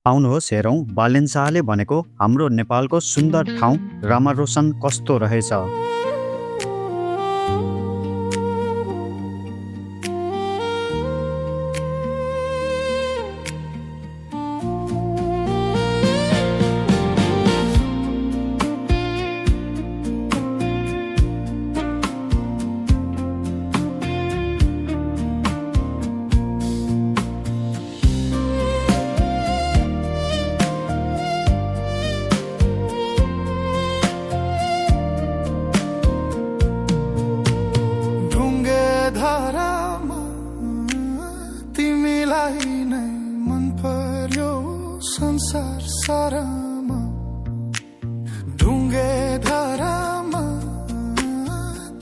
आउनुहोस् हेरौँ बालेन शाहले भनेको हाम्रो नेपालको सुन्दर ठाउँ रामारोशन कस्तो रहेछ। तिमीलाई नै मन पर्यो संसार सारामा, ढुङ्गे धारामा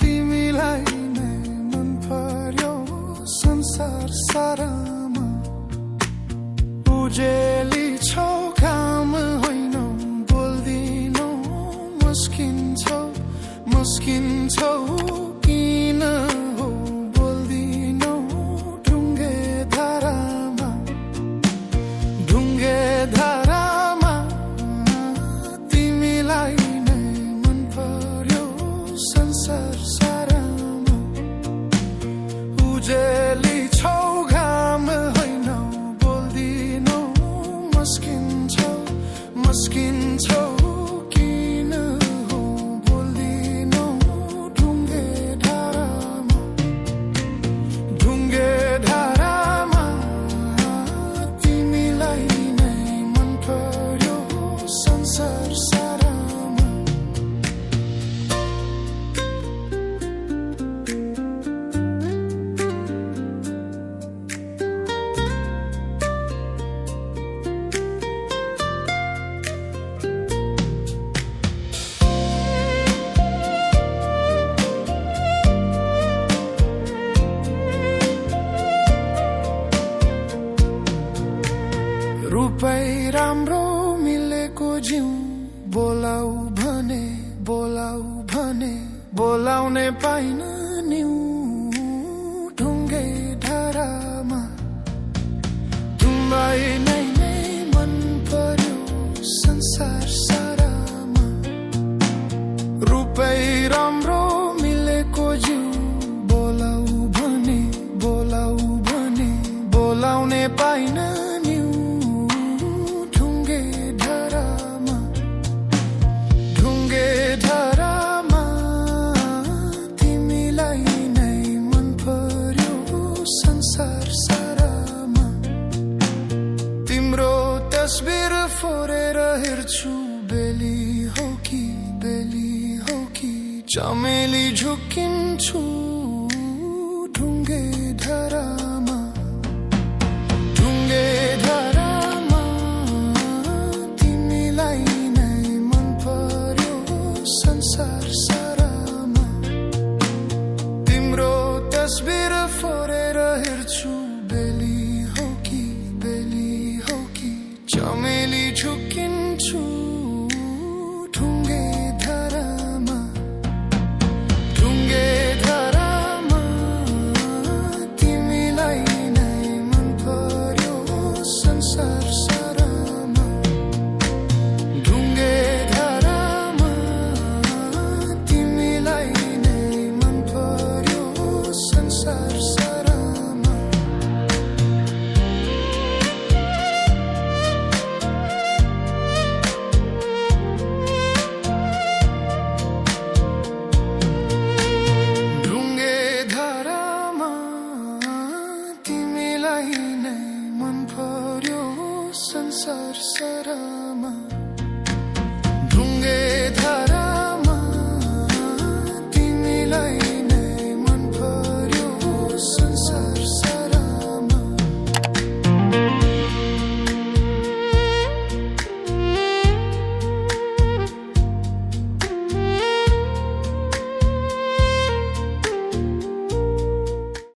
तिमीलाई नै मन पर्यो संसार सारामा। उजेली छौ काम होइनौ बोल्दिनौ, मुस्किन्छौ मुस्किन्छौ किन हो बोल्दिनौ। ढुङ्गे धारामा तिमीलाई नै मन पर्यो संसार सारामा। उजेली छौ घाम होइनौ बोल्दिनौ, मुस्किन्छौ मुस्किन्छौ किन हो बोल्दिनौ। ढुङ्गे धारामा तिमीलाई नै मन पर्यो संसार सारामा। रूपै राम्रो मिलेको जिउ, बोलाउ भने बोलाउने पाइन निउ। ढुङ्गे धारामा तिमीलाई नै मन पर्यो संसार सारामा। रूपै राम्रो मिलेको जिउ, बोलाउ भने बोलाउने पाइन निउ। ढुङ्गे धारामा तिमीलाई नै मन पर्यो संसार सारामा। तिम्रो तस्बिर फोरेर हेर्छु, बेली हो कि चमेली झुकिन्छु। ढुङ्गे धारामा तिमीलाई नै मन पर्यो संसार सारामा। तिम्रो तस्बिर फोरेर हेर्छु, बेली हो कि चमेली झुकिन्छु। ढुङ्गे धारामा तिमीलाई नै मन पर्यो संसार सारामा। ढुङ्गे धारामा तिमीलाई नै मन पर्यो संसार सारामा। ढुङ्गे धारामा तिमीलाई नै मन पर्यो संसार सारामा।